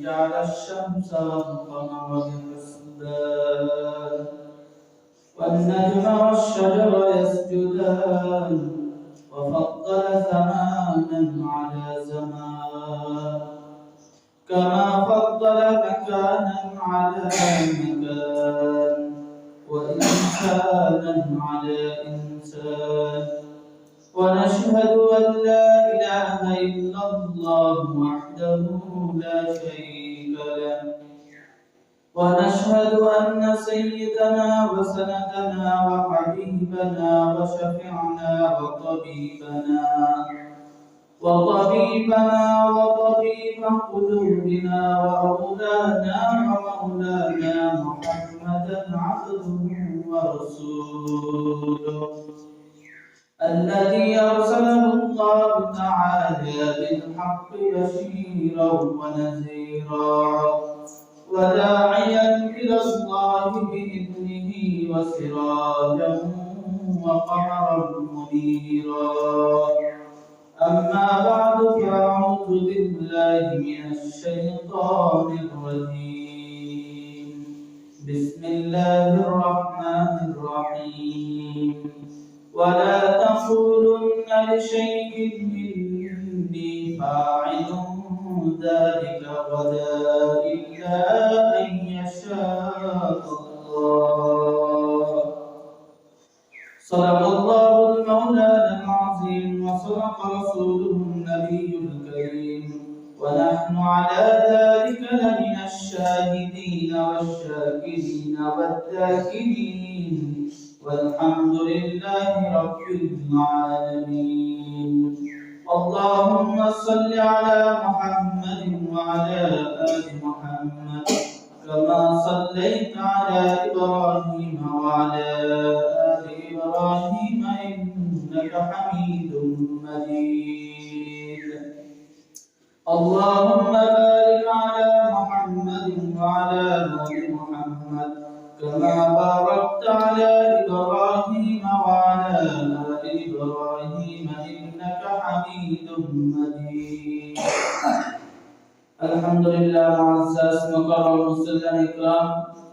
جعل الشمس والقمر بحسبان والنجم والشجر يسجدان وفضل زمانا على زمان كما فضل مكانا على مكان وإنسانا على إنسان ونشهد أن لا إله إلا الله وحده لا شريك له ونشهد أن سيدنا وسندنا وحبيبنا وشفيعنا وطبيب قلوبنا وأولانا ومولانا محمدا عبده ورسوله الذي أرسله الله تعالى بالحق بشيرا ونذيرا وداعيا إلى الله بإذنه وسراجا وقمرا منيرا أما بعد فأعوذ بالله من الشيطان الرجيم بسم الله الرحمن الرحيم ولا تقولن لشيء إني فاعل ذلك غدا إلا أن يشاء الله صدق الله المولانا العظيم وصدق رسوله النبي الكريم ونحن على ذلك لمن الشاهدين والشاكرين والذاكرين والحمد لله رب العالمين اللهم صل على محمد وعلى آل محمد كما صليت على إبراهيم وعلى آل إبراهيم إنك حميد مجيد اللهم بارك على محمد وعلى آل محمد كما باركت على إبراهيم وعلى آل إبراهيم إنك حميد مجيد الحمد لله معزز مكرم মুসলিম ইকরাম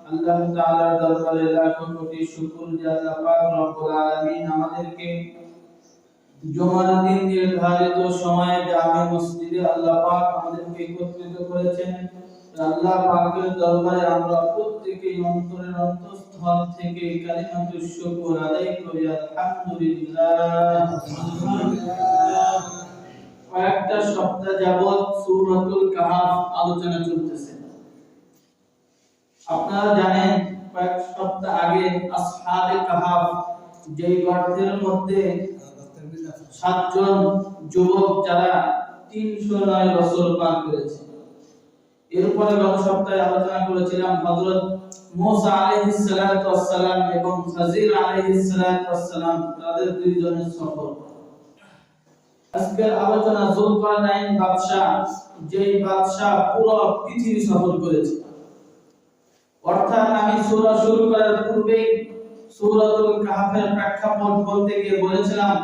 আল্লাহ তাআলার দরবারে লাখো কোটি শুকর যে আল্লাহ পাক রব্বুল আলামিন আমাদেরকে জুমার দিন নির্ধারিত সময়ে জামে মসজিদে আল্লাহ পাক আমাদেরকে একত্রিত করেছেন আল্লাহ পাকের দরবারে আমরা প্রত্যেকই অন্তরের অন্তঃস্থল থেকে কালিমাতুশ শুকর আদায় করি আলহামদুলিল্লাহ কয়েকটা সপ্তাহ যাবত সূরাতুল কাহফ আলোচনা চলতেছে আপনারা জানেন কয়েক সপ্তাহ আগে আসহাবে কাহফ যেই গর্তের মধ্যে 7 জন যুবক যারা 309 বছর পার করেছে এরপরে গত সপ্তাহে আলোচনা করেছিলাম হযরত মুসা আলাইহিস সালাতু ওয়াস সালাম এবং খাজির আলাইহিস সালাতু ওয়াস সালাম তাদের দুইজনের সফর আজকের আলোচনা যুলকারনাইন বাদশা যেই বাদশা পুরো পৃথিবী সফর করেছে অর্থাৎ আমি সূরা শুরু করার পূর্বেই সূরাতুল কাহফের প্রেক্ষাপট বলতে গিয়ে বলেছিলাম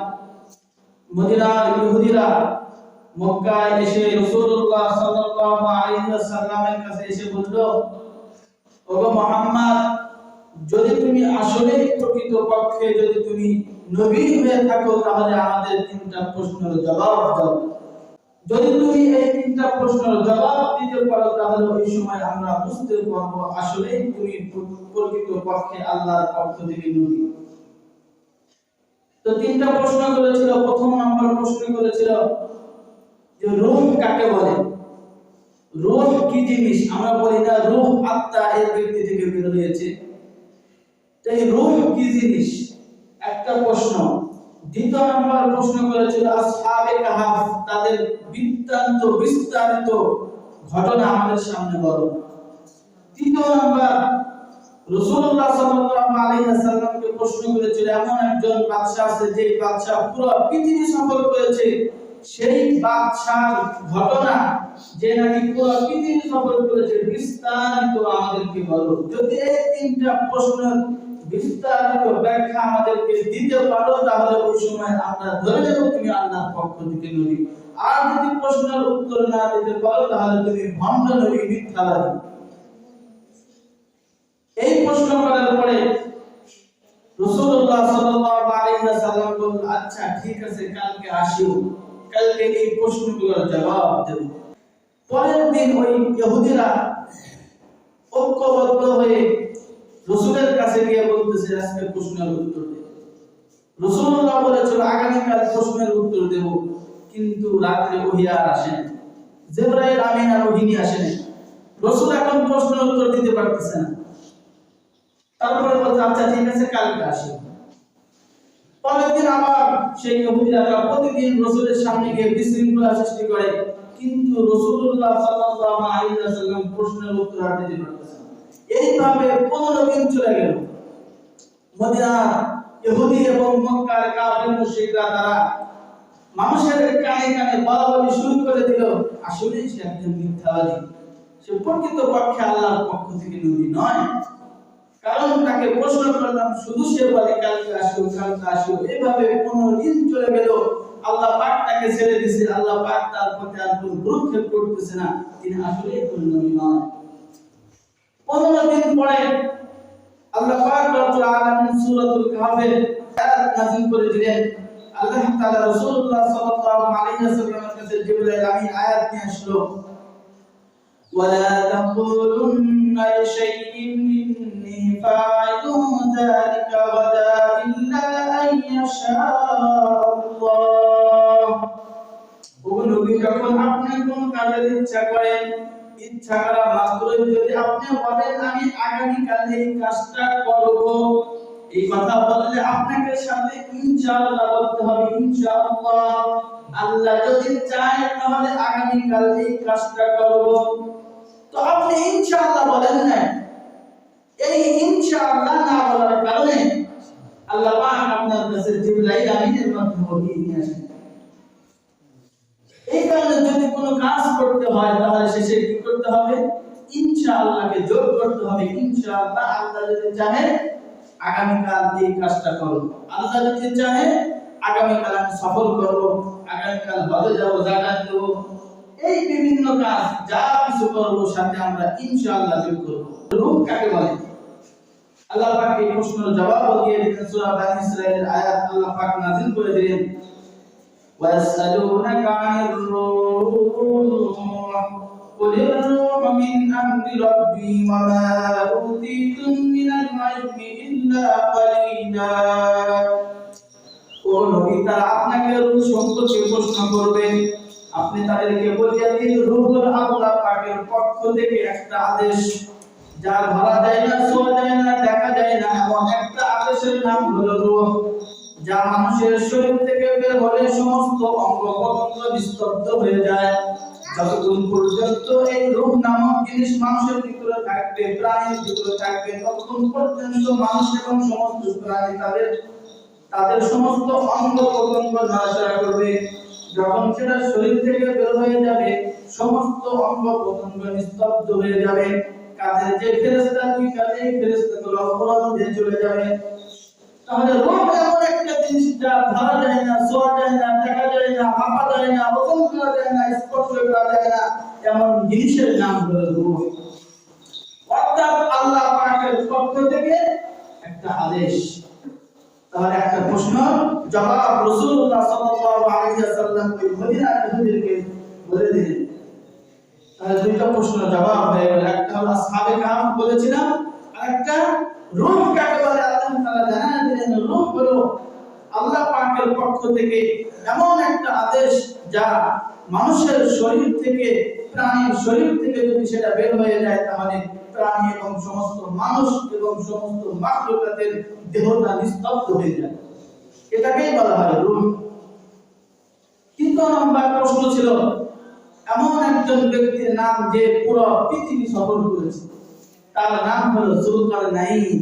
মদিনার ইহুদিরা মক্কায় এসে রাসূলুল্লাহ সাল্লাল্লাহু আলাইহি ওয়াসাল্লামের কাছে এসে বলল ওগো মুহাম্মদ যদি তুমি আসলেই প্রকৃতপক্ষে যদি তুমি নবী হয়ে থাকো তাহলে আমাদের তিনটা প্রশ্নের জবাব দাও যদি তুমি এই তিনটা প্রশ্নের জবাব দিতে পারো তাহলে ওই সময় আমরা বুঝতে পারবো আসলেই তুমি প্রকৃতপক্ষে আল্লাহর পক্ষ থেকে নবী তো তিনটা প্রশ্ন করেছিল প্রথম নাম্বার প্রশ্ন করেছিল যে রূহ কাকে বলে রূহ কি জিনিস আমরা বলি না রূহ আত্মা এর ব্যক্তি থেকে বের হয়েছে তো এই রূহ কি জিনিস একটা প্রশ্ন দ্বিতীয় নাম্বার প্রশ্ন করেছিল আসহাবে কাহফ তাদের বৃত্তান্ত বিস্তারিত ঘটনা আমাদের সামনে বলো তৃতীয় নাম্বার রাসূলুল্লাহ সাল্লাল্লাহু আলাইহি ওয়াসাল্লামকে প্রশ্ন করেছিল এমন একজন বাদশা আছে যে বাদশা পুরো পৃথিবী সফর করেছে সেই বাদশার ঘটনা যে নাকি পুরো পৃথিবী সফর করেছে বিস্তারিত আমাদেরকে বলো যদি এই তিনটা প্রশ্নের বিস্তারিত ব্যাখ্যা আমাদেরকে দিতে পারো, তাহলে ওই সময় আমরা ধরে নেব তুমি আল্লাহর পক্ষ থেকে নবী। আর যদি প্রশ্নের উত্তর না দিতে পারো তাহলে তুমি ভণ্ড নবী, মিথ্যাবাদী। এই প্রশ্ন করার পরে রাসূলুল্লাহ সাল্লাল্লাহু আলাইহি ওয়াসাল্লাম বললেন, আচ্ছা ঠিক আছে, কালকে আসিও, কালকে এই প্রশ্নগুলোর জবাব দেব। পরের দিন ওই ইহুদিরা ঐক্যবদ্ধ হয়ে রাসূলের কাছে গিয়ে বলতেছে আজকে প্রশ্নের উত্তর দেব। রাসূলুল্লাহ বলেছিল আগামীকাল প্রশ্নের উত্তর দেব, কিন্তু রাতে ওহী আর আসে না, জিবরাইল আমিন আর ওহী নিয়ে আসে না। রাসূল এখন প্রশ্নের উত্তর দিতে পারতেছে না। তারপরে বলছে আচ্ছা ঠিক আছে, কালকে আসি। পরের দিন আবার সেই ইহুদিরা প্রতিদিন রাসূলের সামনে গিয়ে বিশৃঙ্খলা সৃষ্টি করে, কিন্তু রাসূলুল্লাহ সাল্লাল্লাহু আলাইহি ওয়াসাল্লাম প্রশ্নের উত্তর আর দিতে পারতেছেন না। এইভাবে 15 দিন চলে গেল। মদিনার ইহুদি এবং মক্কার কাফির মুশরিকরা তারা মানুষের কানে কানে বলাবলি শুরু করে দিল, আসলে সে একজন মিথ্যাবাদী, সে প্রকৃতপক্ষে আল্লাহর পক্ষ থেকে নবী নয়। কারণ তাকে প্রশ্ন করলাম, শুধু সে বলে কালকে আসিও, কালকে আসিও। এভাবে 15 দিন চলে গেল। আল্লাহ পাক তাকে ছেড়ে দিয়েছে, আল্লাহ পাক তার প্রতি আর কোনো ভ্রুক্ষেপ করতেছে না, তিনি আসলে কোন নবী নয়। 15 দিন পরে আল্লাহ পাক রব্বুল আলামিন সূরাতুল কাহফের আয়াত নাযিল করে দিলেন। আল্লাহ তাআলা রাসূলুল্লাহ সাল্লাল্লাহু আলাইহি ওয়াসাল্লামের কাছে জিবরাইল আমিন আয়াত নিয়ে আসলো, ওয়ালা তাকুলুন্না লিশাইইন ইন্নী ফাইলুন যালিকা গাদা ইল্লা আন ইয়াশাআল্লাহ। ও নবী, যখন আপনি কোন কাজের ইচ্ছা করেন, ইচ্ছা করা মাত্রই যদি আপনি বলেন আমি আগামী কাল এই কাজটা করব, এই কথা বললে আপনাকে সাথে ইনশাআল্লাহ বলতে হবে। ইনশাআল্লাহ, আল্লাহ যদি চায় তাহলে আগামী কাল এই কাজটা করব। তো আপনি ইনশাআল্লাহ বলেন না, এই ইনশাআল্লাহ না বলার কারণে আল্লাহ পাক আপনার কাছে জিবরাইল আমিনের মাধ্যমে ওহী নিয়ে আসেন। এই কারণে যদি কোনো কাজ করতে হয় তাহলে শেষে কি করতে হবে? ইনশাআল্লাহকে যোগ করতে হবে। ইনশাআল্লাহ, আল্লাহ যদি চাহে আগামীকাল এই কাজটা করব, আল্লাহ যদি চাহে আগামীকাল আমি সফল করব, আগামীকাল হজে যাব, যাকাত দেব, এই বিভিন্ন কাজ যা কিছু করব সাথে আমরা ইনশাআল্লাহ যোগ করব। রূহ কাকে বলে? আল্লাহ পাক এই প্রশ্নের জবাব দিয়ে দিলেন। সূরা বানী ইসরাঈলের আয়াত আল্লাহ পাক নাযিল করে দিলেন, وَيَسْأَلُونَكَ عَنِ الرُّوحِ قُلِ الرُّوحُ مِنْ أَمْرِ رَبِّي وَمَا أُوتِيتُم مِّنَ الْعِلْمِ إِلَّا قَلِيلًا। ও নবী, তারা আপনাকে রূহ সম্পর্কে প্রশ্ন করবে, আপনি তাদেরকে বলিয়া দিন, রূহ হলো আল্লাহ পাকের পক্ষ থেকে একটা আদেশ, যা ধরা যায় না, ছোঁয়া যায় না, দেখা যায় না, এমন একটা আদেশের নাম হলো রূহ, যা মানুষের শরীর থেকে বের হলে সমস্ত অঙ্গ প্রত্যঙ্গ নিস্তব্ধ হয়ে যায়। যতক্ষণ পর্যন্ত এই রূহ নামক জিনিস মানুষের ভিতরে থাকবে, প্রাণীর ভিতরে থাকবে, ততক্ষণ পর্যন্ত মানুষ এবং সমস্ত প্রাণী তাদের সমস্ত অঙ্গ প্রত্যঙ্গ নাড়াচাড়া করবে। যখন সেটা শরীর থেকে বের হয়ে যাবে, সমস্ত অঙ্গ প্রত্যঙ্গ নিস্তব্ধ হয়ে যাবে। কাজের যে ফেরেশতা, দুই কাজে ফেরেশতাগুলো অপরাধে চলে যাবে। তাহলে রূহ এমন একটা জিনিস যা ধরা যায় না, ছোঁয়া যায় না, দেখা যায় না, মাপা যায় না, ওজন করা যায় না, স্পর্শ করা যায় না, এমন জিনিসের নাম হলো রূহ। অর্থাৎ আল্লাহ পাকের পক্ষ থেকে একটা আদেশ। তাহলে একটা প্রশ্ন জবাব রাসূলুল্লাহ সাল্লাল্লাহু আলাইহি ওয়াসাল্লাম ওই মদিনার ইহুদিদেরকে বলে দিলেন। তাহলে দুইটা প্রশ্ন জবাব হয়ে গেল। একটা হলো আসহাবে কাহফ বলেছিলাম, আর একটা রূহ কাকে বলে আল্লাহ তাআলা জানান দিলেন। রূহ হলো আল্লাহ পাকের পক্ষ থেকে এমন একটা আদেশ, যা মানুষের শরীর থেকে, প্রাণীর শরীর থেকে যদি সেটা বের হয়ে যায়, তাহলে প্রাণী এবং সমস্ত মানুষ এবং সমস্ত মাখলুকাতের দেহটা নিস্তব্ধ হয়ে যায়। এটাকেই বলা হয় রূহ। তৃতীয় নম্বর প্রশ্ন ছিল এমন একজন ব্যক্তির নাম যে পুরো পৃথিবী সফর করেছে, তার নাম হলো যুলকারনাইন।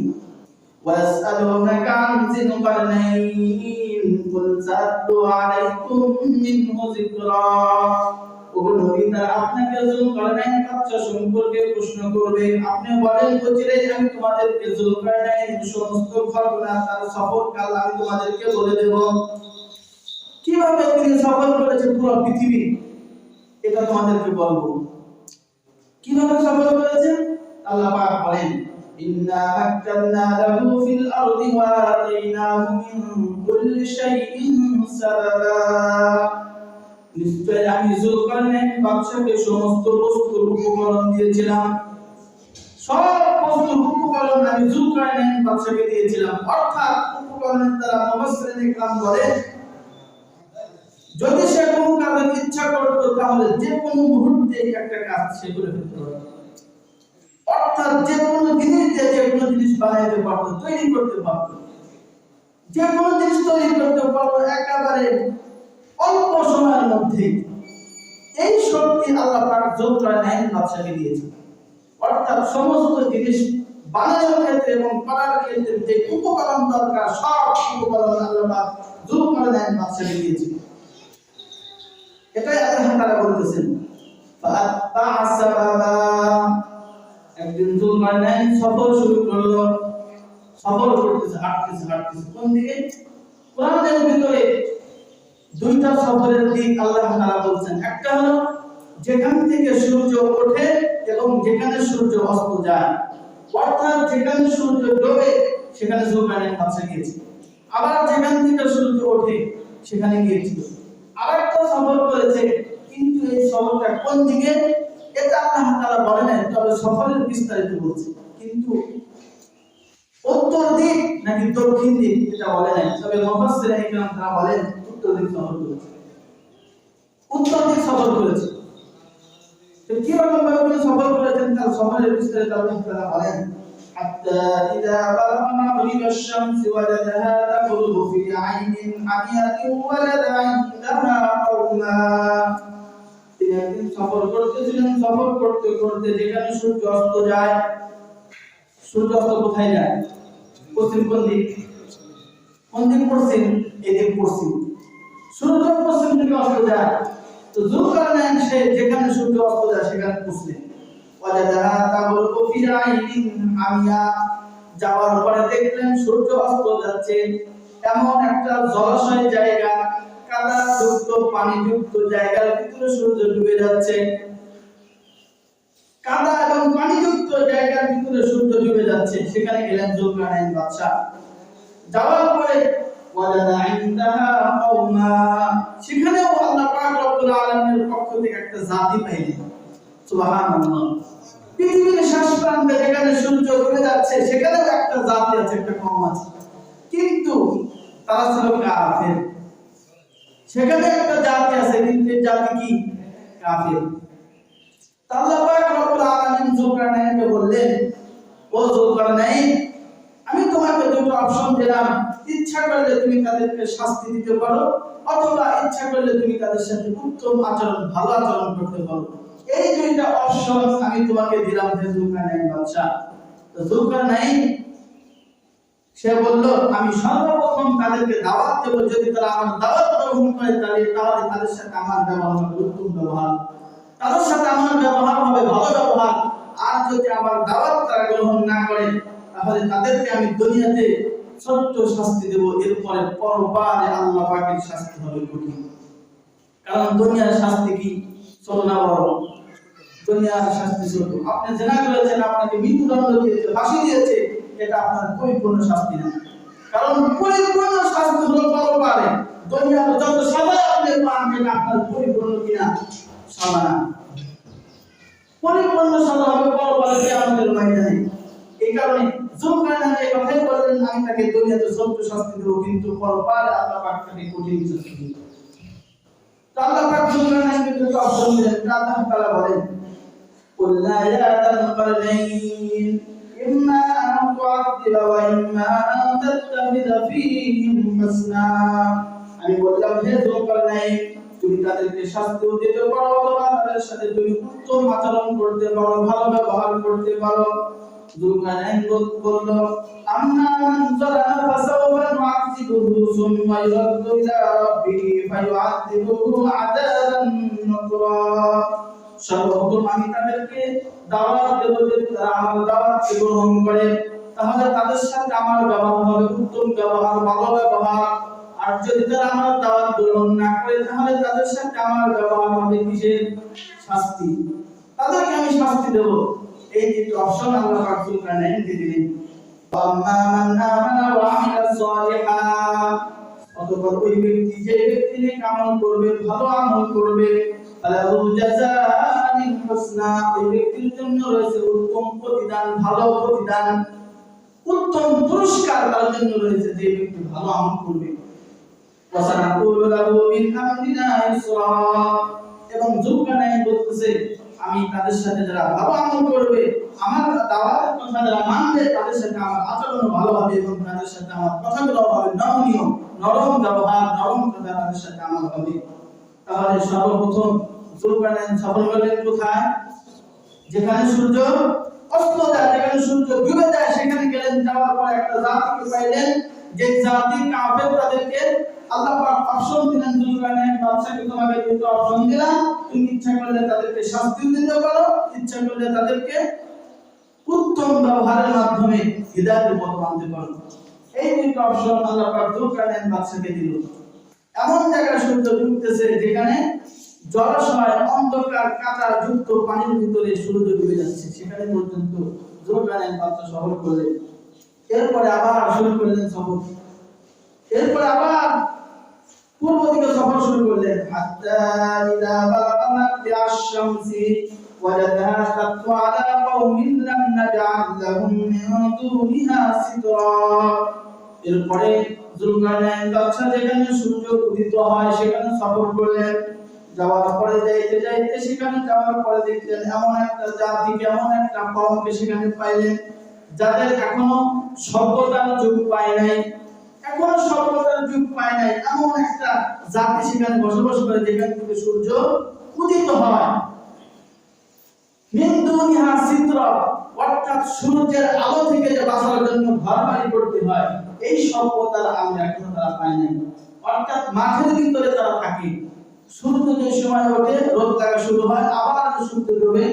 وَيَسْأَلُونَكَ عَنْ ذِي الْقَرْنَيْنِ قُلْ سَأَتْلُو عَلَيْكُم مِّنْهُ ذِكْرًا ওগো নবী, তারা আপনাকে যুলকারনাইন বাদশা সম্পর্কে প্রশ্ন করবে, আপনি বলেন বচিরে আমি তোমাদেরকে যুলকারনাইন সমস্ত ঘটনা তার সফরকাল আমি তোমাদেরকে বলে দেব। কিভাবে তিনি সফর করেছে পুরো পৃথিবী এটা তোমাদেরকে বলবো। কিভাবে সফর করেছে আল্লাহ পাক বলেন, ইন্না মাক্কান্না লাহু ফিল আরদি ওয়া আতাইনাহু মিন কুল্লি শাইইন সাবাবা। নিশ্চয় আমি যুলকারনাইন বাদশাকে সমস্ত বস্তুর উপকরণ দিয়েছিলাম, সব বস্তুর উপকরণ আমি যুলকারনাইন বাদশাকে দিয়েছিলাম। অর্থাৎ উপকরণের দ্বারা মুফাসসিরিন ইকরাম বলেন, যদি সে কোনো কাজের ইচ্ছা করত তাহলে যে কোনো মুহূর্তে একটা কাজ সে করে ফেলতে পারত। অর্থাৎ যে কোনো জিনিস দিয়ে যে কোনো জিনিস বানাইতে পারত, তৈরি করতে পারত, যে কোনো জিনিস তৈরি করতে পারত একেবারে অল্প সময়ের মধ্যে। এই শক্তি আল্লাহ পাক যুলকারনাইন বাদশাকে দিয়েছেন। অর্থাৎ সমস্ত জিনিস বানানোর ক্ষেত্রে এবং করার ক্ষেত্রে যে উপকরণ দরকার সব উপকরণ আল্লাহ পাক যুলকারনাইন বাদশাকে দিয়েছেন। এটাই আল্লাহ তাআলা বলতেছেন, একদিন যুলকারনাইন সফর শুরু করলো। সফর করতেছে, হাঁটতেছে কোন দিকে? কোরআনের ভিতরে দুইটা সফরের দিক আল্লাহ তাআলা বলছেন। একটা হলো যেখান থেকে সূর্য ওঠে এবং যেখানে সূর্য অস্ত যায়। অর্থাৎ যেখানে সূর্য ডোবে সেখানে যুলকারনাইন বাদশা গিয়েছে, আবার যেখান থেকে সূর্য ওঠে সেখানে গিয়েছিল। আরেকটা সফর করেছে, কিন্তু এই সফরটা কোন দিকে এটা আল্লাহ তাআলা বলেন না, তবে সফরের বিস্তারিত বলছে। কিন্তু উত্তর দিক নাকি দক্ষিণ দিক এটা বলে নাই, তবে মুফাসসিরিন ইকরাম তারা বলেন উত্তর দিক সফর করেছে, উত্তর দিক সফর করেছে। তো কি রকম ভাবে সফর করেছেন তার সফরের বিস্তারিত আল্লাহ তাআলা বলেন, হাত্তা ইযা বালাগা মাগরিবাশ শামসি ওয়াজাদাহা তাগরুবু ফি আইনিন হামিয়াতিন ওয়ালাদা ইনদাহা কাওমা। তিনি একদিন সফর করতেছিলেন, সফর করতে করতে যেখানে সূর্য অস্ত যায়, সূর্য অস্ত কোথায় যায়? পশ্চিম কোন দিক? কোন দিক পশ্চিম? এদিক পশ্চিম। সূর্য পশ্চিম দিকে অস্ত যায়। তো যুলকারনাইন সে যেখানে সূর্য অস্ত যায় সেখানে পৌঁছলেন। ওয়াজাদাহা তাগরুবু ফি আইনিন হামিয়া, যাওয়ার পরে দেখলেন সূর্য অস্ত যাচ্ছে এমন একটা জলাশয় জায়গা, কাদা যুক্ত পানি যুক্ত জায়গার ভিতরে সূর্য ডুবে যাচ্ছে। কাদা এবং পানি যুক্ত জায়গার ভিতরে সূর্য ডুবে যাচ্ছে, সেখানে গেলেন যুলকারনাইন বাদশা। যাওয়ার পরে ওয়াজাদা ইনদাহা কাওমা, সেখানেও আল্লাহ পাক রব্বুল আলামিনের পক্ষ থেকে একটা জাতি পাইলেন। সুবহানাল্লাহ। পৃথিবীর শেষ প্রান্তে যেখানে সূর্য ডুবে যাচ্ছে সেখানেও একটা জাতি আছে, একটা কওম আছে, কিন্তু তারা ছিল কাফের। সেখানে একটা জাতি আছে, কিন্তু এই জাতি কি? কাফের। আল্লাহ পাক রব্বুল আলামিন যুলকারনাইনকে বললেন, ও যুলকারনাইন, আমি তোমাকে দুটো অপশন দিলাম, ইচ্ছা করলে তুমি তাদেরকে শাস্তি দিতে পারো, অথবা ইচ্ছা করলে তুমি তাদের সাথে উত্তম আচরণ, ভালো আচরণ করতে পারো। এই দুইটা অপশন আমি তোমাকে দিলাম হে যুলকারনাইন বাদশা। তো যুলকারনাইন সে বলল, আমি সর্বপ্রথম তাদেরকে দাওয়াত দেব, যদি তারা আমার দাওয়াত গ্রহণ করে তাহলে তাদের সাথে আমার ব্যবহার হবে উত্তম ব্যবহার, তাদের সাথে আমার ব্যবহার হবে ভালো ব্যবহার। আর যদি আমার দাওয়াত তারা গ্রহণ না করে তাহলে তাদেরকে আমি দুনিয়াতে ছোট্ট শাস্তি দেব, এরপরে পরপারে আল্লাহ পাকের শাস্তি হবে কঠিন। কারণ দুনিয়ার শাস্তি কি ছোট না বড়? দুনিয়ার শাস্তি ছোট। আপনি জিনা করেছেন, আপনাকে মৃত্যুদণ্ড দিয়েছে, ফাঁসি দিয়েছে, এটা আপনার পরিপূর্ণ শাস্তি না। কারণ পরিপূর্ণ শাস্তি হলো পরপারে। দুনিয়ার যত সাজা আপনি পান এটা আপনার পরিপূর্ণ কিনা? সাজা না। পরিপূর্ণ সাজা হবে পরপারে কিয়ামতের ময়দানে। এই কারণে যুলকারনাইন এই কথাই বললেন, আমি তাকে দুনিয়াতে ছোট্ট শাস্তি দেব, কিন্তু পরপারে আল্লাহ পাক তাকে কঠিন শাস্তি দেবেন। তো আল্লাহ পাক যুলকারনাইনকে দুটো অপশন দিলেন। আল্লাহ তাআলা বলেন, কুল্লা ইয়া যুলকারনাইন ইম্মা আন তুআযিবা ওয়া ইম্মা আন তাত্তাখিযা ফীহিম হাসনা। আমি বললাম, হে যুলকারনাইন, তুমি তাদেরকে শাস্তি দিতে পারো, অথবা তাদের সাথে তুমি উত্তম আচরণ করতে পারো, ভালো ব্যবহার করতে পারো। যুলকারনাইন বলল, আম্মা মান যালামা ফাসাওফা নুআযিবুহু সুম্মা ইউরাদ্দু ইলা রাব্বিহি ফায়ুআযিবুহু আযাবান নুকরা। সর্বপ্রথম আমি তাদেরকে দাওয়াত দেব, যদি তারা আমার দাওয়াত গ্রহণ করে তাহলে তাদের সাথে আমার ব্যবহার হবে উত্তম ব্যবহার, ভালো ব্যবহার। আর যদি তারা আমার দাওয়াত গ্রহণ না করে তাহলে তাদের সাথে আমার ব্যবহার হবে কিসের? শাস্তি। তাদেরকে আমি শাস্তি দেব। এই যে অপশন আল্লাহ পাক সুবহানাহু দিয়ে দিলেন। আম্মা মান আমানা ওয়া আমিলা সালিহা, অতঃপর ওই ব্যক্তি যে ব্যক্তি নেক আমল করবে, ভালো আমল করবে, ফালাহু জাযাআনিল হুসনা, ওই ব্যক্তির জন্য রয়েছে উত্তম প্রতিদান, ভালো প্রতিদান, উত্তম পুরস্কার তার জন্য রয়েছে যে ব্যক্তি ভালো আমল করবে। ওয়া সানাকুলু লাহু মিন আমরিনা ইসরা, এবং যুবকানাই বলতেছে আমি তাদের সাথে যারা ভালো আমল করবে, আমার দাওয়াতের কথা যারা মানবে, তাদের সাথে আমার আচরণ ভালো হবে এবং তাদের সাথে আমার কথাগুলো হবে নমনীয়, নরম ব্যবহার, নরম কথা তাদের সাথে আমার হবে। তাহলে সর্বপ্রথম যুবকানাই সফল হলেন কোথায়? যেখানে সূর্য অস্ত যায়, যেখানে সূর্য ডুবে যায় সেখানে গেলেন। যাওয়ার পর একটা জাতিকে পাইলেন, যে জাতি কাফের, তাদেরকে আল্লাহ পাক অপশন দিলেন, যুবকানাই বাদশাকে তোমাকে দুটো অপশন দিলাম, তুমি ইচ্ছা করলে তাদেরকে শাস্তি দিতে পারো, ইচ্ছা করলে তাদেরকে উত্তম ব্যবহারের মাধ্যমে হিদায়াতের পথ আনতে পারো। এই দুটো অপশন আল্লাহ পাক যুবকানাই বাদশাকে দিল। এমন জায়গায় সূর্য ডুবতেছে যেখানে জলাশয়, অন্ধকার, কাঁটা যুক্ত পানির ভিতরে সূর্য ডুবে যাচ্ছে, সেখানে পর্যন্ত যুবকানাই বাদশা সফর করলেন। এরপরে আবার শুরু করলেন সফর। এরপরে আবার পূর্ব দিকে সফর শুরু করলেন। হাত্তা ইযা বালাগা মাতলিআশ শামসি ওয়াজাদাহা তাতলু আলা কওমিন লাম নাজআল লাহুম মিন দুনিহা সিতরা। এরপরে যুবকানাই বাদশা যেখানে সূর্য উদিত হয় সেখানে সফর করলেন। যাওয়ার পরে যাইতে যাইতে সেখানে যাওয়ার পরে দেখলেন এমন একটা জাতিকে, এমন একটা কওমকে সেখানে পাইলেন যাদের এখনো সভ্যতার যুগ পায় নাই, এখনো সভ্যতার যুগ পায় নাই, এমন একটা জাতি সেখানে বসবাস করে যেখান থেকে সূর্য উদিত হয়। মিন দুনিহা সিতরা, অর্থাৎ সূর্যের আলো থেকে যে বাঁচার জন্য ঘর বাড়ি করতে হয়, এই সভ্যতার আমরা এখনো তারা পায় নাই। অর্থাৎ মাঠের ভিতরে তারা থাকে, সূর্য যে সময় ওঠে রোদ লাগা শুরু হয়, আবার সূর্য ডুবে,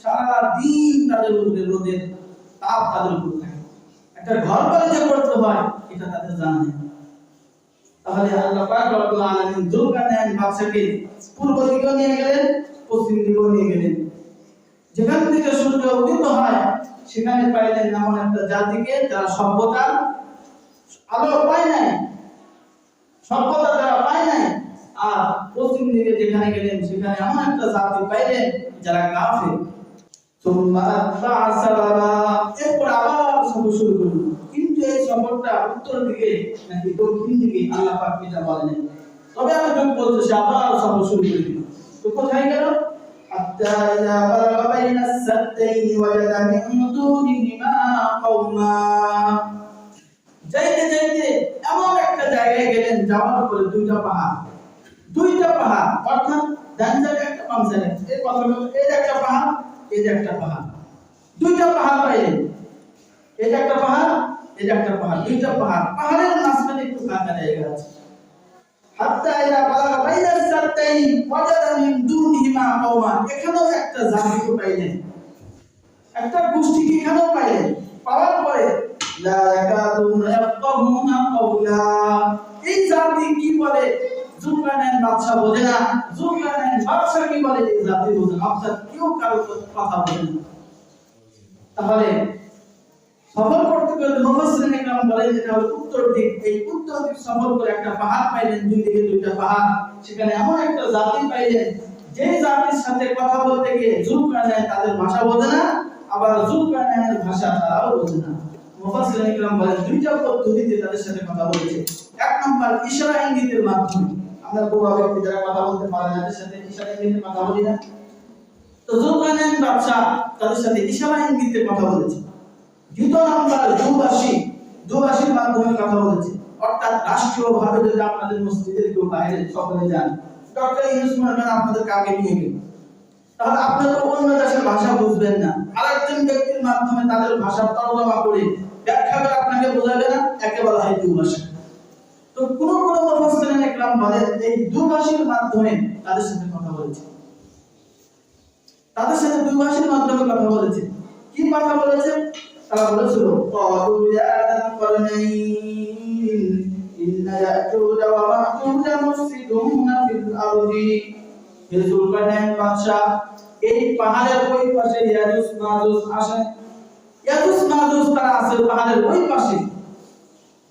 সারা দিন তাদের উপরে রোদের তাপ তাদের উপর থাকে। একটা ঘর বাড়ি যে করতে হয় এটা তাদের জানা নেই। তাহলে আল্লাহ পাক রব্বুল আলামিন যুবকানাই বাদশাকে পূর্ব দিকে নিয়ে গেলেন, পশ্চিম দিকে নিয়ে গেলেন। যেখান থেকে সূর্য উদিত হয় সেখানে পাইলেন এমন একটা জাতিকে যারা সভ্যতার আলো পায় নাই, সভ্যতা যারা পায় নাই। আর পশ্চিম দিকে যেখানে গেলেন সেখানে এমন একটা জাতি পাইলেন যারা কাফের। সুম্মা আতবাআ সাবাবা, এরপর আবার সফর শুরু করলেন। কিন্তু এই সফরটা উত্তর দিকে নাকি দক্ষিণ দিকে আল্লাহ পাক এটা বলেন। তবে আমি যখন বলতেছি আবার সফর শুরু করে দিল, তো কোথায় গেল? হাত্তা ইযা বালাগা বাইনাস সাদদাইনি ওয়াজাদা মিন দুনিহিমা কওমা, যাইতে যাইতে এমন একটা জায়গায় গেলেন, যাওয়ার পরে দুইটা পাহাড়, অর্থাৎ ডান সাইডে একটা, বাম সাইডে, এই কথাটা এই যে একটা পাহাড়, এই যে একটা পাহাড়, দুইটা পাহাড় পাইলেন। এই যে একটা পাহাড়, এই যে একটা পাহাড়, দুইটা পাহাড়, পাহাড়ের মাঝখানে একটু ফাঁকা জায়গা আছে। হাত্তা ইযা বালাগা বাইনাস সাদদাইনি ওয়াজাদা মিন দুনিহিমা কওমা, এখানেও একটা জাতিকে পাইলেন, একটা গোষ্ঠীকে এখানেও পাইলেন। পাওয়ার পরে লা ইয়াকাদুনা ইয়াফকাহুনা কাওলা, এই জাতি কি বলে যুবকানাই বাদশা বোঝে না, যুবকানাই বাদশা কি বলে এই জাতি বোঝে না, অর্থাৎ কেউ কারো কথা বোঝে না। তাহলে সফর করতে করতে মুফাসসিরিন ইকরাম বলেন এটা হলো উত্তর দিক। এই উত্তর দিক সফর করে একটা পাহাড় পাইলেন, দুই দিকে দুইটা পাহাড়, সেখানে এমন একটা জাতি পাইলেন যে জাতির সাথে কথা বলতে গিয়ে যুবকানাই তাদের ভাষা বোঝে না, আবার যুবকানাইয়ের ভাষা তারাও বোঝে না। মুফাসসিরিন ইকরাম বলেন দুইটা পদ্ধতিতে তাদের সাথে কথা বলেছে। এক নাম্বার ইশারা ইঙ্গিতের মাধ্যমে, আমরা বোবা ব্যক্তি যারা কথা বলতে পারে না তাদের সাথে ইশারা ইঙ্গিতে কথা বলি না, তো যুবকানাই বাদশা তাদের সাথে ইশারা ইঙ্গিতে কথা বলেছে। দ্বিতীয় নাম্বার দুভাষীর মাধ্যমে কথা বলেছে, অর্থাৎ রাষ্ট্রীয়ভাবে যদি আপনাদের মসজিদের কেউ বাইরে সকলে যান, ডক্টর ইউনূস মহারাজ আপনাদের কাকে নিয়ে গেল, তাহলে আপনারা অন্য দেশের ভাষা বুঝবেন না, আরেকজন ব্যক্তির মাধ্যমে তাদের ভাষা তর্জমা করে ব্যাখ্যা করে আপনাকে বোঝাবে না, একেবারে হয় দুভাষা। তো কোন মুফাসসিরিন ইকরাম বলেন এই দুভাষীর মাধ্যমে তাদের সাথে কথা বলেছে। তাদের সাথে দুই ভাষার মাধ্যমে কথা বলেছে। কি কথা বলেছে? তারা বলেছিল ক্বালু ইয়া যাল করনাইন ইন্না ইয়াজুজ ওয়া মা'জুজ মুফসিদুনা ফিল আরদি। হে যুলকারনাইন বাদশা, এই পাহাড়ের ওই পাশে ইয়াজুজ মাজুজ আসে। ইয়াজুজ মাজুজ তারা আছে পাহাড়ের ওই পাশে।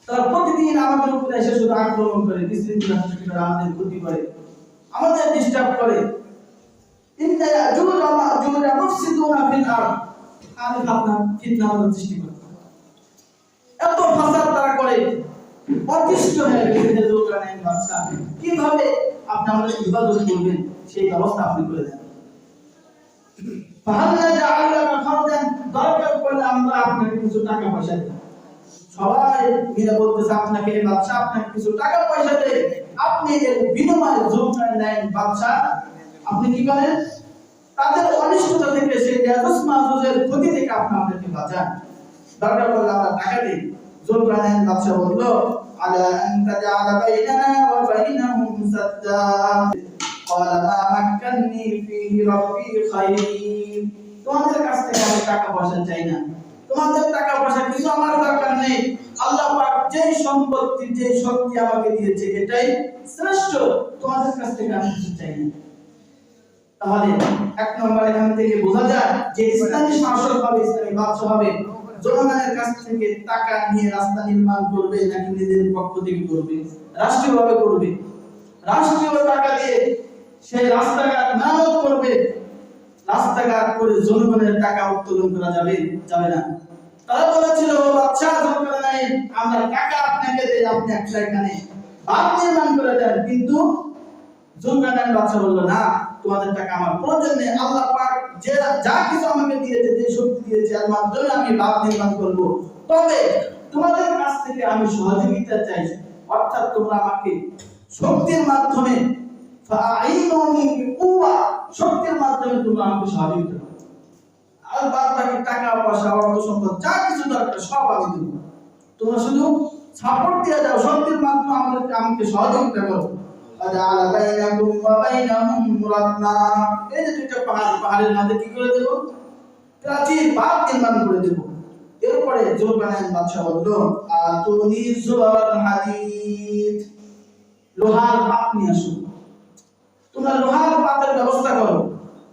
তারা প্রতিদিন আমাদের উপরে এসে শুধু আক্রমণ করে, বিশৃঙ্খলা সৃষ্টি করে, আমাদের ক্ষতি করে, আমাদের ডিস্টার্ব করে। ইন্না ইয়াজুজ ওয়া মা'জুজ মুফসিদুনা ফিল আরদ, আরে ভাবনা ফিতনা সৃষ্টি করে। এত ফাসাদ তারা করে, অতিষ্ঠ হয়ে গেছে যে যুলকারনাইন বাদশা। কিভাবে আপনি আমাদের ইবাদত করবেন সেই ব্যবস্থা আপনি করে দেন। ফাহাল্লা জাআলাকা ফারদান, দরকার পড়লে আমরা আপনাকে কিছু টাকা পয়সা দেব। সবাই মিলে বলতেছে আপনাকে বাদশা আপনাকে কিছু টাকা পয়সা দেয়, আপনি এর বিনিময়ে যুলকারনাইন বাদশা আপনি কি করেন? তাদের অনিষ্টতা থেকে, সেই ইয়াজুজ মাজুজের ক্ষতি থেকে আপনি আমাদেরকে বাঁচান, দরকার পড়লে আমরা টাকা দেই। যুলকারনাইন বাদশা বলল আলা আন তাজআলা বাইনানা ওয়া বাইনাহুম সাদ্দা ক্বালা মা মাক্কান্নী ফীহি রাব্বী খায়র। তোমাদের কাছ থেকে আমি টাকা পয়সা চাই না, তোমাদের টাকা পয়সা কিছু আমার দরকার নেই। আল্লাহ পাক যে সম্পত্তি যে শক্তি আমাকে দিয়েছে এটাই শ্রেষ্ঠ, তোমাদের কাছ থেকে আমি কিছু চাই না। তাহলে এক নম্বর এখান থেকে বোঝা যায় যে ইসলামী শাসক হবে, ইসলামী বাদশা হবে, জনগণের কাছ থেকে টাকা নিয়ে রাস্তা নির্মাণ করবে নাকি নিজের পক্ষ থেকে করবে? রাষ্ট্রীয়ভাবে করবে। রাষ্ট্রীয় টাকা দিয়ে সেই রাস্তাঘাট মেরামত করবে। রাস্তাঘাট করে জনগণের টাকা উত্তোলন করা যাবে না। তারা বলেছিল বাদশা যুলকারনাইন আমরা টাকা আপনাকে দেই, আপনি একটা এখানে বাঁধ নির্মাণ করে দেন। কিন্তু যুলকারনাইন বাদশা বলল না, তোমাদের টাকা আমার প্রয়োজন নেই। আল্লাহ পাক যে যা কিছু আমাকে দিয়েছে, যে শক্তি দিয়েছে, এর মাধ্যমে আমি বাঁধ নির্মাণ করব। তবে তোমাদের কাছ থেকে আমি সহযোগিতা চাই, অর্থাৎ তোমরা আমাকে শক্তির মাধ্যমে ফাআইনুনি বিকুওয়া, শক্তির মাধ্যমে তোমরা আমাকে সহযোগিতা করো। আর বাদ বাকি টাকা পয়সা অর্থ সম্পদ যা কিছু দরকার সব আমি দেব, তোমরা শুধু সাপোর্ট দিয়ে দাও, শক্তির মাধ্যমে আমাকে সহযোগিতা করো। আলা বাইনাকুম ওয়া বাইনাহুম রাদমা, এই যে দুইটা পাহাড়ের মাঝে কি করে দেব? প্রাচীর বাঁধ নির্মাণ করে দেব। এরপরে যুলকারনাইন বাদশা বলল আতুনি যুবাল হাদিদ, লোহার পাত নিয়ে আসো, তোমরা লোহার পাতের ব্যবস্থা করো।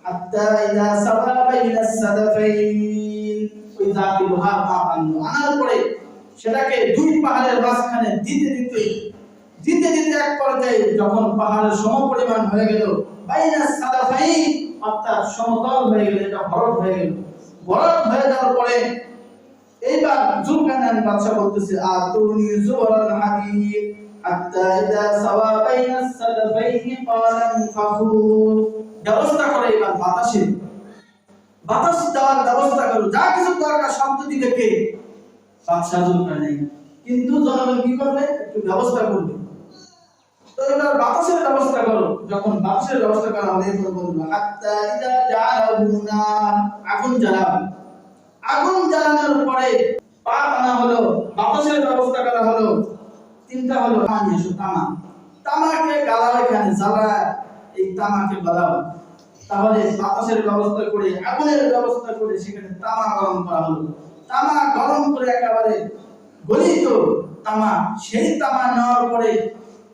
হাত্তা ইযা সাওয়া বাইনাস সাদাফাইন, ওই জাতি লোহার পাত আনার পরে সেটাকে দুই পাহাড়ের মাঝখানে দিতে এক পর্যায়ে যখন পাহাড়ের সমপরিমাণ হয়ে গেল, বাইনাস সাদাফাইন অর্থাৎ সমতল হয়ে গেল, এটা ভরট হয়ে গেল। ভরট হয়ে যাওয়ার পরে এইবার যুলকারনাইন বাদশা বলতেছে আতুনি যুবাল হাদিদ হাত্তা ইযা সাওয়া বাইনাস সাদাফাইন ক্বালা ফাখু, ব্যবস্থা করে এবার বাতাস দেওয়ার ব্যবস্থা করো, যা কিছু দরকার শব্দ দিবে কে? বাদশা যুলকারনাইন। কিন্তু জনগণ কি করবে? একটু ব্যবস্থা করবে। তো এবার বাতাসের ব্যবস্থা করো। যখন বাতাসের ব্যবস্থা করা হলে এরপর বলবো হাত্তা ইযা জাআলুনা, আগুন জ্বালাও। আগুন জ্বালানোর পরে পাত আনা হলো, বাতাসের ব্যবস্থা করা হলো। তিনটা হলো পানি এসো, তামাকে গালাও, এখানে জ্বালায় এই তামাকে গালাও। তাহলে বাতাসের ব্যবস্থা করে, আগুনের ব্যবস্থা করে সেখানে তামা গরম করা হলো। তামা গরম করে একেবারে গলিত তামা, সেই তামা নেওয়ার পরে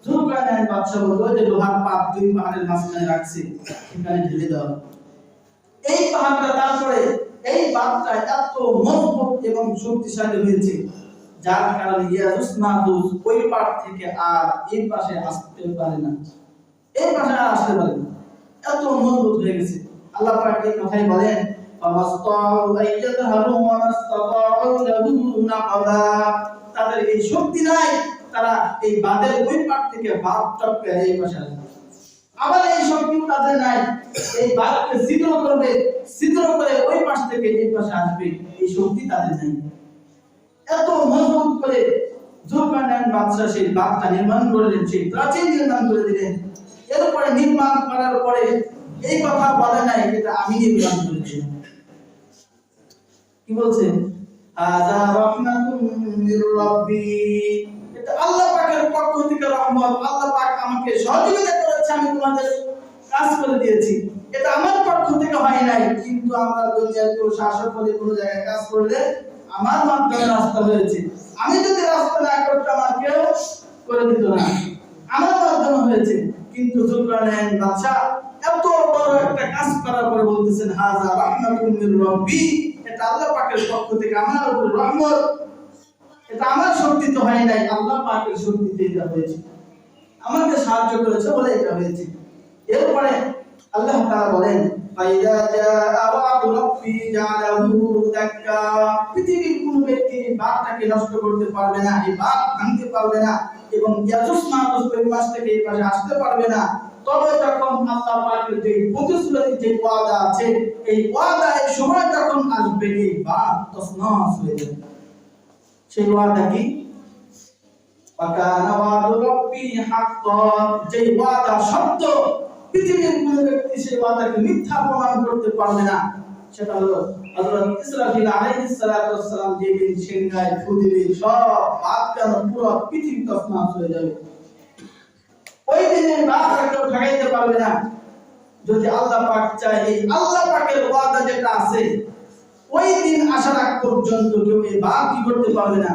যুলকারনাইন বাদশা বলল যে লোহার পাত দুই পাহাড়ের মাঝখানে রাখছে, সেখানে ঢেলে দাও। এই পাহাড়টা তারপরে এই বাঁধটা এত মজবুত এবং শক্তিশালী হয়েছে, যার কারণে ইয়াজুজ মাজুজ ওই পার থেকে আর এই পাশে আসতে পারে না, এই পাশে আর আসতে পারে না, এত মজবুত হয়ে গেছে। আল্লাহ পাক এই কথাই বলেন ফামাসতাউ আইয়াযহারু ওয়া মাসতাউ লাহু নাকাবা, তাদের এই শক্তি নাই, তারা এই বাঁধের ওই পার থেকে বাঁধ টপকে এই পাশে আসবে। আবার এই শক্তিও তাদের নাই, এই বাঁধকে ছিদ্র করবে, ছিদ্র করে ওই পাশ থেকে এই পাশে আসবে, এই শক্তি তাদের নাই। এত মজবুত করে যুলকারনাইন বাদশা সেই বাঁধটা নির্মাণ করলেন, সেই প্রাচীর নির্মাণ করে দিলেন। এরপরে নির্মাণ করার পরে এই কথা বলে নাই এটা আমি নির্মাণ করেছি, কি বলছে? হাযা রাহমাতুম মির রাব্বি, এটা আল্লাহ পাকের পক্ষ থেকে রহমত, আল্লাহ পাক আমাকে সহযোগিতা করেছে, আমি তোমাদের কাজ করে দিয়েছি, এটা আমার পক্ষ থেকে হয় নাই, কিন্তু আমরা দুনিয়ার কেউ শাসক হলে কোনো জায়গায় কাজ করলে আমার মাধ্যমে রাস্তা হয়েছে। আমি যদি রাস্তা না করতাম আর কেউ করে দিত না, আমার মাধ্যমে হয়েছে। কিন্তু যুলকারনাইন বাদশা এত বড় একটা কাজ করার পরে বলতেছেন হাযা রাহমাতুম মির রাব্বি, এটা আল্লাহ পাকের পক্ষ থেকে আমার উপর রহমত, এটা আমার শক্তিতে হয় নাই, আল্লাহ পাকের শক্তিতে এটা হয়েছে, আমাকে সাহায্য করেছে বলে এটা হয়েছে। এরপরে আল্লাহ তাআলা বলেন ফাইদা জাআ ওয়াদু রাব্বি জাআলাহু দাক্কা, পৃথিবীর কোন ব্যক্তি বাঁধটাকে নষ্ট করতে পারবে না, এই বাঁধ ভাঙতে পারবে না, এবং ইয়াজুজ মাহুজ ওই পাশ থেকে এই পাশে আসতে পারবে না। তবে যখন আল্লাহ পাকের যে প্রতিশ্রুতি, যে ওয়াদা আছে, এই ওয়াদা এই সময় যখন আসবে এই বাঁধ তছনছ হয়ে যাবে। সেই ওয়াদা কি? ওয়াকানা ওয়াদু রাব্বি হাক্কান, যে ওয়াদা সত্য, পৃথিবীর কোন ব্যক্তি সেই ওয়াদাকে মিথ্যা প্রমাণ করতে পারবে না। সেটা হলো হযরত ইসরাফিল আলাইহিস সালাতু ওয়াস সালাম যেদিন সিংহায় ফু দিবে, সব বাদকান পুরো পৃথিবী তছনছ হয়ে যাবে। ওই দিনের বাদটা কেউ ঠকাইতে পারবে না। যদি আল্লাহ পাক চায়, এই আল্লাহ পাকের ওয়াদা যেটা আছে, ওই দিন আসার আগ পর্যন্ত কেউ এই বাদ কি করতে পারবে না,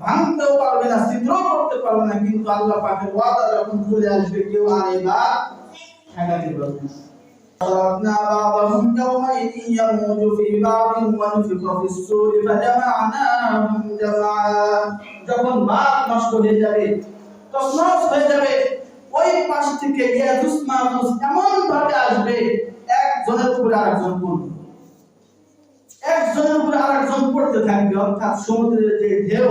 ভাঙতেও পারবে না, ছিদ্র করতে পারবে না। কিন্তু আল্লাহ পাকের ওয়াদা যখন চলে আসবে, কেউ আর এই বাদ ঠকাইতে পারবে না। تركنا بعضهم يومئذ يموج في بعض ونفخ في الصور فجمعناهم جمعا, যখন বাদ নষ্ট হয়ে যাবে, তছনছ হয়ে যাবে, ওই পাশ থেকে ইয়াজুজ মাহুজ এমন ভাবে আসবে, একজনের উপরে আরেকজন পড়বে, একজনের উপরে আরেকজন পড়তে থাকবে। অর্থাৎ সমুদ্রের যে ঢেউ,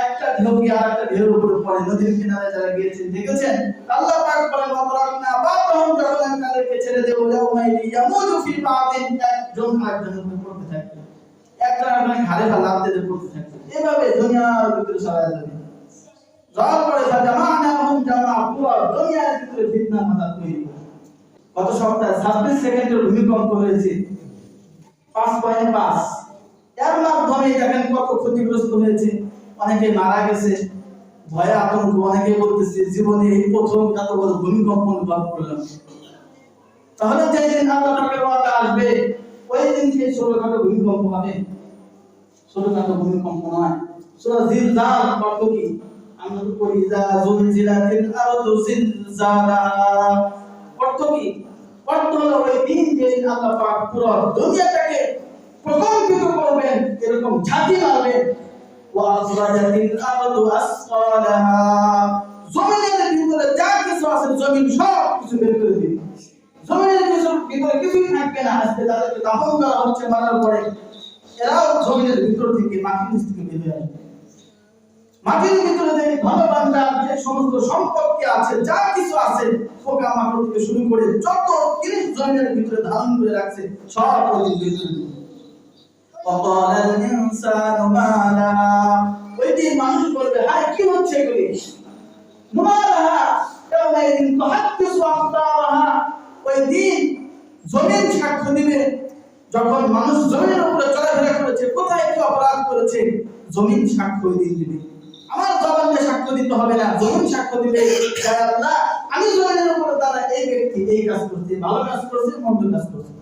একটা ঢেউ গিয়ে আরেকটা ঢেউর উপরে পড়ে। নদীর কিনারে যারা গিয়েছেন দেখেছেন, আল্লাহ পাক বলেন ওয়াতরাকনা বাদহুম, যখন তাদেরকে ছেড়ে দেব, ইয়াউমাইদি ইয়ামুজু ফি বাদিন, একজন আরেকজনের উপরে পড়তে থাকবে, একটা আরেকজনের ঘাড়ে লাফ দিতে পড়তে থাকবে। এভাবে দুনিয়ার ভিতরে সারা যাবে। যাওয়ার পরে ফাজামানাহুম জামা, পুরো দুনিয়ার ভিতরে ফিতনা ফাসাদ তৈরি হবে। গত সপ্তাহে 26 সেকেন্ডের ভূমিকম্প হয়েছে, 5.5, এর মাধ্যমে দেখেন কত ক্ষতিগ্রস্ত হয়েছে, অনেকে মারা গেছে, ভয়ে আতঙ্ক, অনেকে বলতেছে জীবনে এই প্রথম এত বড় ভূমিকম্প অনুভব করলাম। তাহলে যেদিন আল্লাহ পাকের ওয়াদা আসবে, ওই দিন সেই ছোটখাটো ভূমিকম্প হবে, ছোটখাটো ভূমিকম্প নয়। সূরা জিলজাল অর্থ কি? আমরা তো পড়ি ইযা জুলজিলাতিল আরদু জিলজালাহা, অর্থ কি? অর্থ হলো ওই দিন যেদিন আল্লাহ পাক পুরো দুনিয়াটাকে প্রকম্পিত করবেন, এরকম ঝাঁকি মারবেন। ওয়া আখরাজাতিল আরদু আসফালাহা, জমিনের ভিতরে যা কিছু আছে জমিন সব কিছু বের করে দিবে, জমিনের ভিতরে কিছুই থাকবে না। আজকে তাদেরকে দাফন করা হচ্ছে মারার পরে, এরাও জমিনের ভিতর থেকে, মাটির নিচ থেকে বের হয়ে আসবে। মাটির ভিতরে যে ধনভাণ্ডার, যে সমস্ত সম্পত্তি আছে, যা কিছু আছে, পোকামাকড় থেকে শুরু করে যত জিনিস জমিনের ভিতরে ধারণ করে রাখছে, সব ওই ভিতরে দিবে। ওয়াকালাল ইনসানু মা লাহা, ওই দিন মানুষ বলবে হায় কি হচ্ছে এগুলি, মা লাহা ইয়াউমাইদিন তুহাদ্দিসু আখবারাহা, ওই দিন জমিন সাক্ষ্য দিবে। যখন মানুষ জমিনের উপরে চলাফেরা করেছে, কোথায় কি অপরাধ করেছে, জমিন সাক্ষ্য দিন দিবে। আমার জবানে সাক্ষ্য দিতে হবে না, জমিন সাক্ষ্য দিবে, আল্লাহ আমি জমিনের উপরে দ্বারা এই ব্যক্তি এই কাজ করছে, ভালো কাজ করছে, মন্দ কাজ করছে।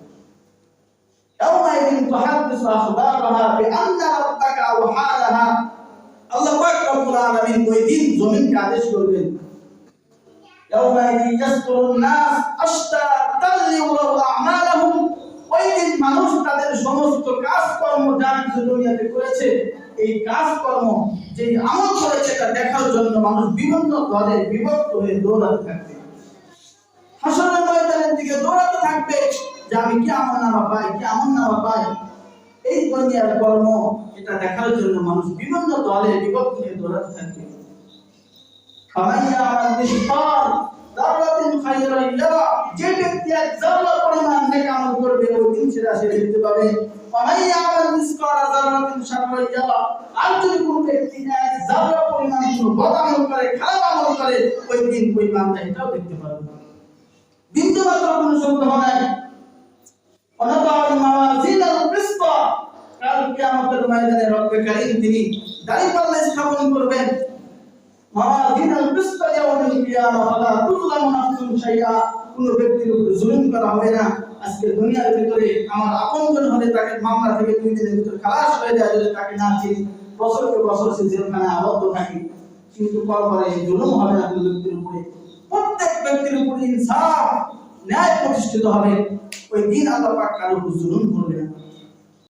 ইয়াউমাইদিন তুহাদ্দিসু আখবারাহা বিআন্না রাব্বাকা আওহালাহা, আল্লাহ পাক রব্বুল আলামিন ওই দিন জমিনকে আদেশ করবেন, ইয়াউমাইদিন ইয়াসদুরুন নাস আশতাতান লিউরাউ আমালাহুম, ওই দিন মানুষ তাদের সমস্ত কাজকর্ম যা কিছু দুনিয়াতে করেছে, এই কাজকর্ম যে আমল করেছে তা দেখার জন্য মানুষ বিভিন্ন দলে বিভক্ত হয়ে দৌড়াতে থাকবে, হাসরের ময়দানের দিকে দৌড়াতে থাকবে যে আমি কি আমল নামা পাই, কি আমল নামা পাই। এই দুনিয়ার কর্ম এটা দেখার জন্য মানুষ বিভিন্ন দলে বিভক্ত হয়ে দৌড়াতে থাকবে। যে ব্যক্তি এক যারা পরিমাণ নেক আমল করবে, ওই দিন সেটা সে দেখতে পাবে। আর যদি কোন ব্যক্তি এক যারা পরিমাণ বদ আমল করে, খারাপ আমল করে, ওই দিন ওই বান্দা এটাও দেখতে পাবে। বিন্দু মাত্র কোনো সন্দেহ নাই। কাল কিয়ামতের ময়দানে রব্বে কারীম তিনি দাঁড়িপাল্লা স্থাপন করবেন। মাওয়াজিনাল কিসত ইয়াউমিল কিয়ামা ফালা তুযলামু নাফসুন শাইআ, কোন কোনো ব্যক্তির উপরে জুলুম করা হবে না। আজকে দুনিয়ার ভিতরে আমার আপনজন হলে তাকে মামলা থেকে 2 দিনের ভিতরে খালাস হয়ে যায়, যদি তাকে না চিনি বছরকে বছর সে জেলখানায় আবদ্ধ থাকে। কিন্তু পরপরে জুলুম হবে না কোনো ব্যক্তির উপরে, প্রত্যেক ব্যক্তির উপরে ইনসাফ ন্যায় প্রতিষ্ঠিত হবে। ওই দিন আল্লাহ পাক কারো উপর জুলুম করবে না।